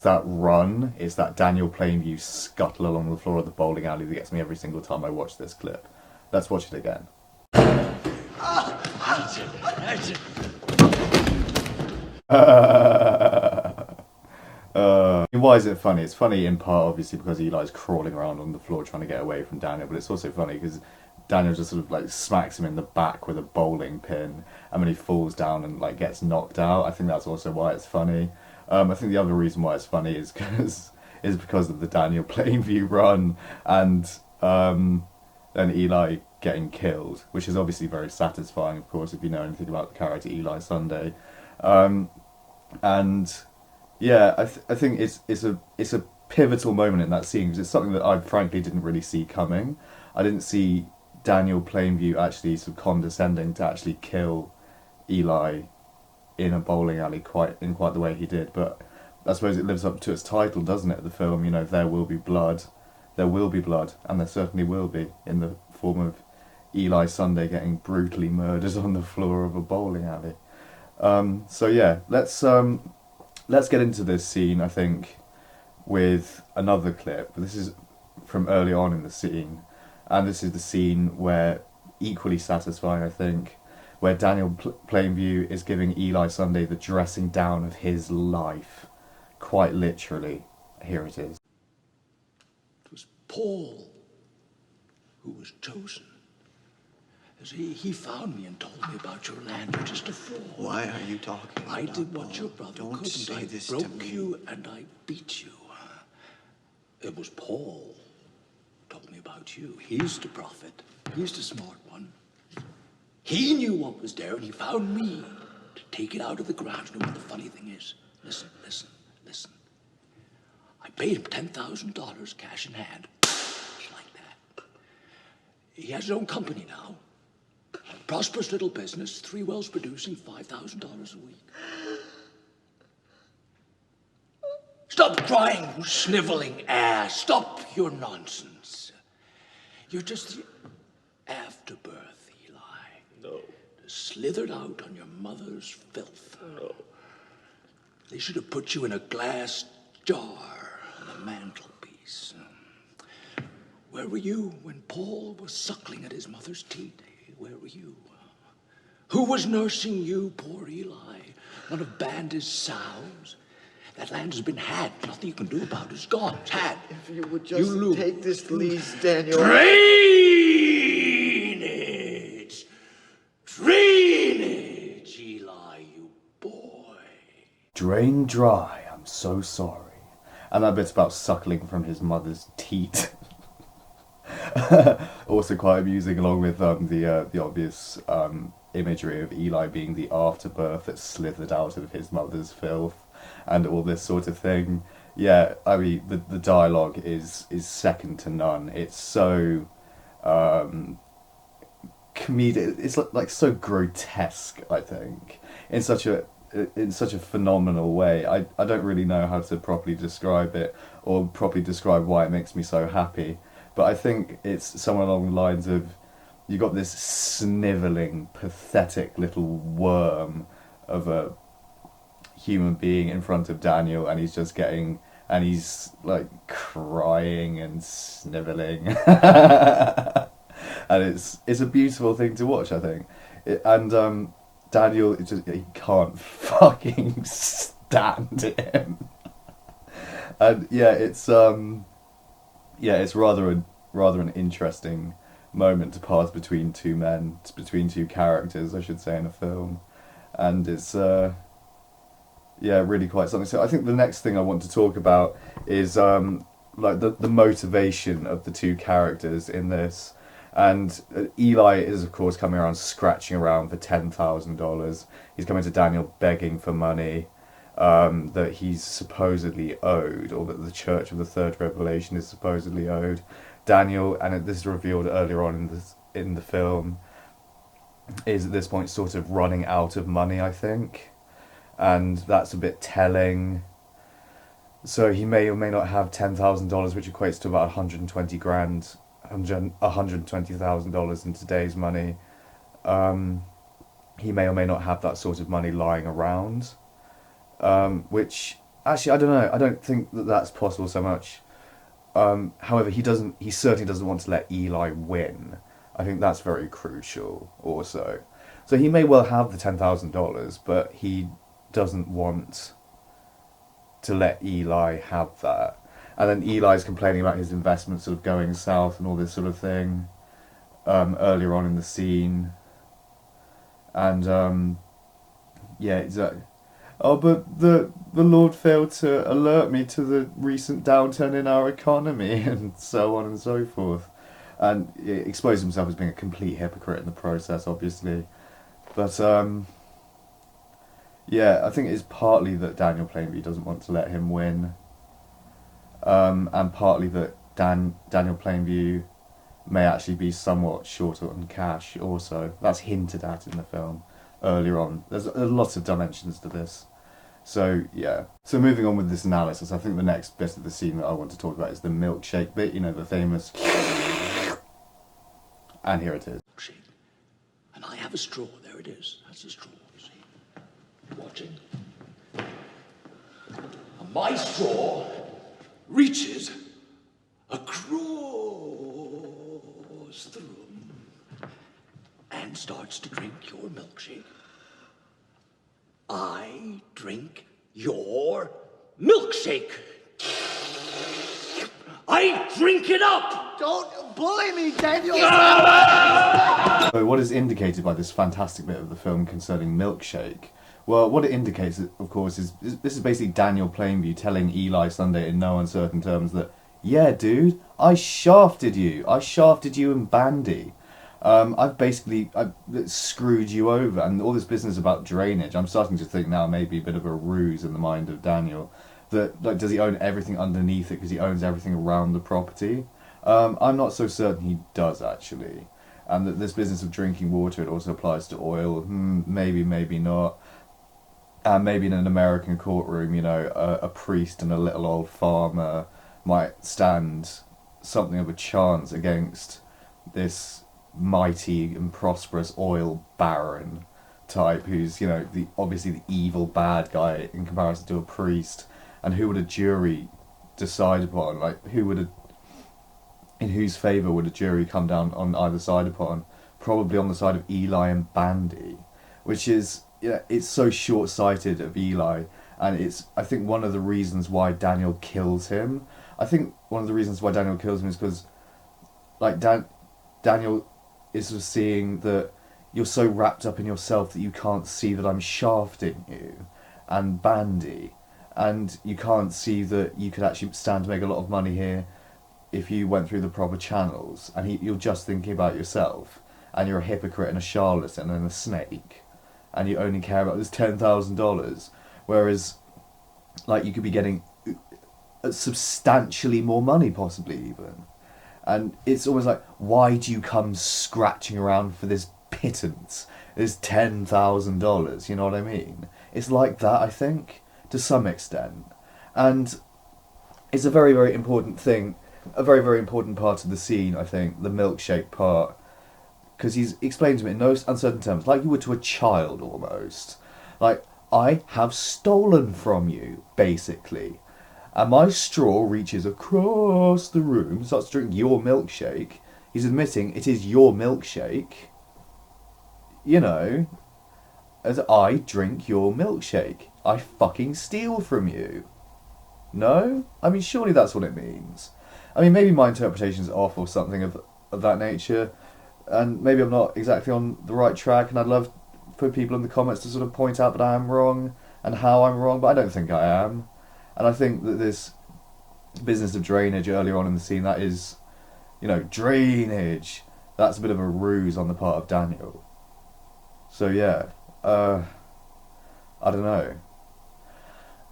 That run is that Daniel Plainview scuttle along the floor of the bowling alley that gets me every single time I watch this clip. Let's watch it again. Why is it funny? It's funny in part, obviously, because Eli's crawling around on the floor trying to get away from Daniel, but it's also funny because Daniel just sort of like smacks him in the back with a bowling pin, and when he falls down and like gets knocked out. I think that's also why it's funny. I think the other reason why it's funny is because of the Daniel Plainview run and then Eli getting killed, which is obviously very satisfying, of course, if you know anything about the character Eli Sunday. And yeah, I think it's a pivotal moment in that scene because it's something that I frankly didn't really see coming. I didn't see Daniel Plainview actually sort of condescending to actually kill Eli in a bowling alley quite the way he did, but I suppose it lives up to its title, doesn't it? The film, you know, there will be blood, and there certainly will be in the form of Eli Sunday getting brutally murdered on the floor of a bowling alley. So yeah, let's get into this scene, I think, with another clip. This is from early on in the scene, and this is the scene where, equally satisfying, I think, where Daniel Plainview is giving Eli Sunday the dressing down of his life, quite literally. Here it is. It was Paul who was chosen. As he found me and told me about your land just before. Why are you talking I about did what Paul? your brother Don't couldn't. say I this to broke me. you and I beat you. It was Paul who told me about you. He's the prophet. He's the smart one. He knew what was there and he found me to take it out of the ground. You know what the funny thing is? Listen. I paid him $10,000 cash in hand. Just like that. He has his own company now. A prosperous little business, 3 wells producing $5,000 a week. Stop crying, you sniveling ass. Stop your nonsense. You're just the afterbirth, Eli. No. Slithered out on your mother's filth. No. They should have put you in a glass jar on the mantelpiece. Where were you when Paul was suckling at his mother's teat? Where were you? Who was nursing you, poor Eli? One of Bandy's sows? That land has been had. Nothing you can do about it. It's gone. It's had. If you would just take this lease, Daniel. Drainage, Eli, you boy. Drain dry, I'm so sorry. And that bit's about suckling from his mother's teat. Also quite amusing, along with the obvious imagery of Eli being the afterbirth that slithered out of his mother's filth and all this sort of thing. Yeah, I mean, the dialogue is second to none. It's so comedic. It's like so grotesque, I think, in such a phenomenal way. I don't really know how to properly describe it or properly describe why it makes me so happy, but I think it's somewhere along the lines of, you got this snivelling, pathetic little worm of a human being in front of Daniel, and he's like crying and snivelling. And it's a beautiful thing to watch, I think. Daniel, he can't fucking stand him. And it's rather an interesting moment to pass between two men, between two characters, I should say, in a film. And it's really quite something. So I think the next thing I want to talk about is like the motivation of the two characters in this. And Eli is, of course, coming around scratching around for $10,000. He's coming to Daniel begging for money. that he's supposedly owed, or that the Church of the Third Revelation is supposedly owed. Daniel, and this is revealed earlier on in the film, is at this point sort of running out of money, I think, and that's a bit telling. So he may or may not have $10,000, which equates to about 120 grand, $120,000 in today's money. He may or may not have that sort of money lying around, which actually I don't know. I don't think that that's possible so much. However, he certainly doesn't want to let Eli win. I think that's very crucial also. So he may well have the $10,000, but he doesn't want to let Eli have that. And then Eli's complaining about his investments sort of going south and all this sort of thing earlier on in the scene. And yeah, exactly. Oh, but the Lord failed to alert me to the recent downturn in our economy, and so on and so forth. And he exposed himself as being a complete hypocrite in the process, obviously. But yeah, I think it's partly that Daniel Plainview doesn't want to let him win, and partly that Daniel Plainview may actually be somewhat short on cash also. That's hinted at in the film earlier on. There's lots of dimensions to this. So, yeah. So moving on with this analysis, I think the next bit of the scene that I want to talk about is the milkshake bit, you know, the famous... And here it is. Milkshake. And I have a straw. There it is. That's a straw, see? Watching. And my straw reaches across the room and starts to drink your milkshake. I drink your milkshake. I drink it up! Don't bully me, Daniel! So what is indicated by this fantastic bit of the film concerning milkshake? Well, what it indicates, of course, is this is basically Daniel Plainview telling Eli Sunday in no uncertain terms that, yeah, dude, I shafted you and Bandy. I've screwed you over, and all this business about drainage, I'm starting to think now maybe a bit of a ruse in the mind of Daniel, that, like, does he own everything underneath it because he owns everything around the property? I'm not so certain he does, actually. And that this business of drinking water, it also applies to oil, maybe, maybe not. And maybe in an American courtroom, you know, a priest and a little old farmer might stand something of a chance against this mighty and prosperous oil baron type who's, you know, obviously the evil bad guy in comparison to a priest. And who would a jury decide upon? Like, in whose favour would a jury come down on either side upon? Probably on the side of Eli and Bandy, which is, yeah, it's so short-sighted of Eli, and it's, I think, one of the reasons why Daniel kills him. I think one of the reasons why Daniel kills him is because, like, Daniel is sort of seeing that you're so wrapped up in yourself that you can't see that I'm shafting you, and Bandy, and you can't see that you could actually stand to make a lot of money here if you went through the proper channels, and you're just thinking about yourself, and you're a hypocrite and a charlatan and a snake, and you only care about this $10,000, whereas, like, you could be getting substantially more money, possibly even. And it's almost like, why do you come scratching around for this pittance, this $10,000, you know what I mean? It's like that, I think, to some extent. And it's a very, very important thing, a very, very important part of the scene, I think, the milkshake part, because he's explained to me in no uncertain terms, like you would to a child almost. Like, I have stolen from you, basically. And my straw reaches across the room, starts to drink your milkshake. He's admitting it is your milkshake. You know, as I drink your milkshake. I fucking steal from you. No? I mean, surely that's what it means. I mean, maybe my interpretation's off or something of that nature, and maybe I'm not exactly on the right track, and I'd love for people in the comments to sort of point out that I am wrong and how I'm wrong, but I don't think I am. And I think that this business of drainage earlier on in the scene, that is, you know, drainage, that's a bit of a ruse on the part of Daniel. So yeah, I don't know.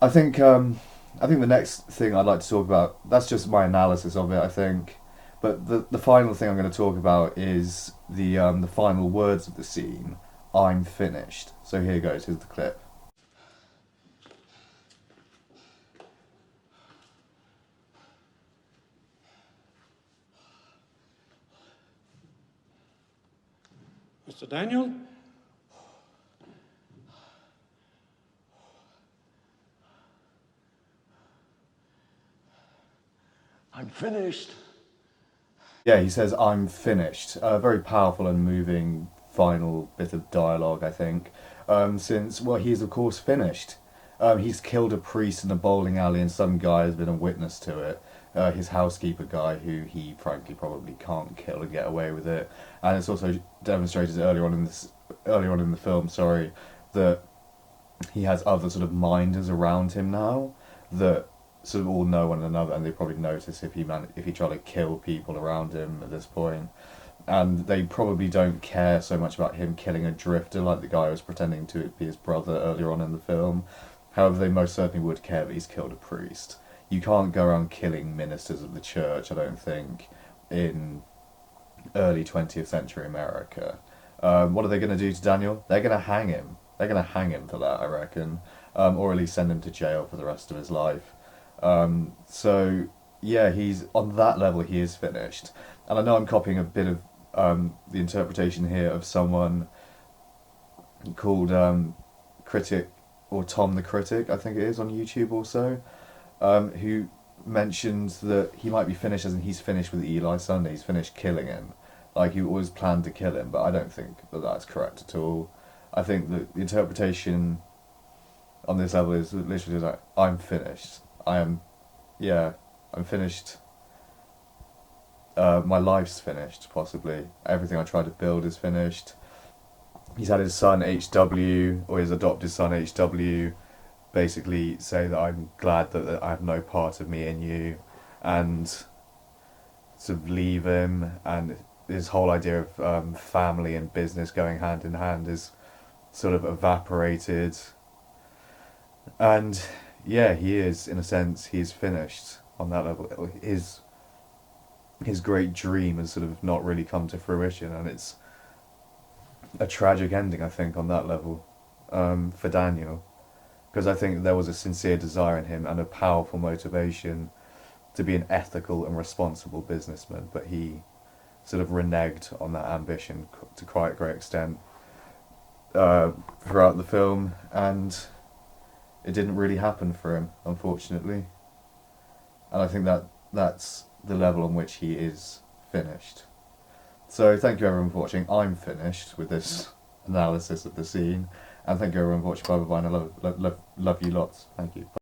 I think the next thing I'd like to talk about, that's just my analysis of it, I think. But the final thing I'm going to talk about is the final words of the scene. I'm finished. So here goes. Here's the clip. Mr. Daniel? I'm finished. Yeah, he says, I'm finished. A very powerful and moving final bit of dialogue, I think. Since, well, he's of course finished. He's killed a priest in a bowling alley and some guy has been a witness to it. His housekeeper guy, who he frankly probably can't kill and get away with it. And it's also demonstrated earlier on in the film, sorry, that he has other sort of minders around him now that sort of all know one another, and they probably notice if he tried to kill people around him at this point. And they probably don't care so much about him killing a drifter like the guy who was pretending to be his brother earlier on in the film. However, they most certainly would care that he's killed a priest. You can't go around killing ministers of the church, I don't think, in early 20th century America. What are they going to do to Daniel? They're going to hang him. They're going to hang him for that, I reckon. Or at least send him to jail for the rest of his life. So, yeah, he's on that level, he is finished. And I know I'm copying a bit of the interpretation here of someone called Critic, or Tom the Critic, I think it is, on YouTube also, who mentions that he might be finished as in he's finished with Eli Sunday, he's finished killing him. Like, he always planned to kill him, but I don't think that that's correct at all. I think that the interpretation on this level is literally like, I'm finished. I'm finished. My life's finished, possibly. Everything I tried to build is finished. He's had his son HW, or his adopted son HW, basically say that I'm glad that I have no part of me in you, and sort of leave him, and his whole idea of family and business going hand in hand is sort of evaporated. And yeah, he is, in a sense, he's finished on that level. His great dream has sort of not really come to fruition, and it's a tragic ending, I think, on that level, for Daniel, because I think there was a sincere desire in him and a powerful motivation to be an ethical and responsible businessman, but he sort of reneged on that ambition to quite a great extent throughout the film, and it didn't really happen for him, unfortunately. And I think that that's the level on which he is finished. So thank you everyone for watching. I'm finished with this analysis of the scene, and thank you everyone for watching. Bye bye, and I love you lots. Thank you.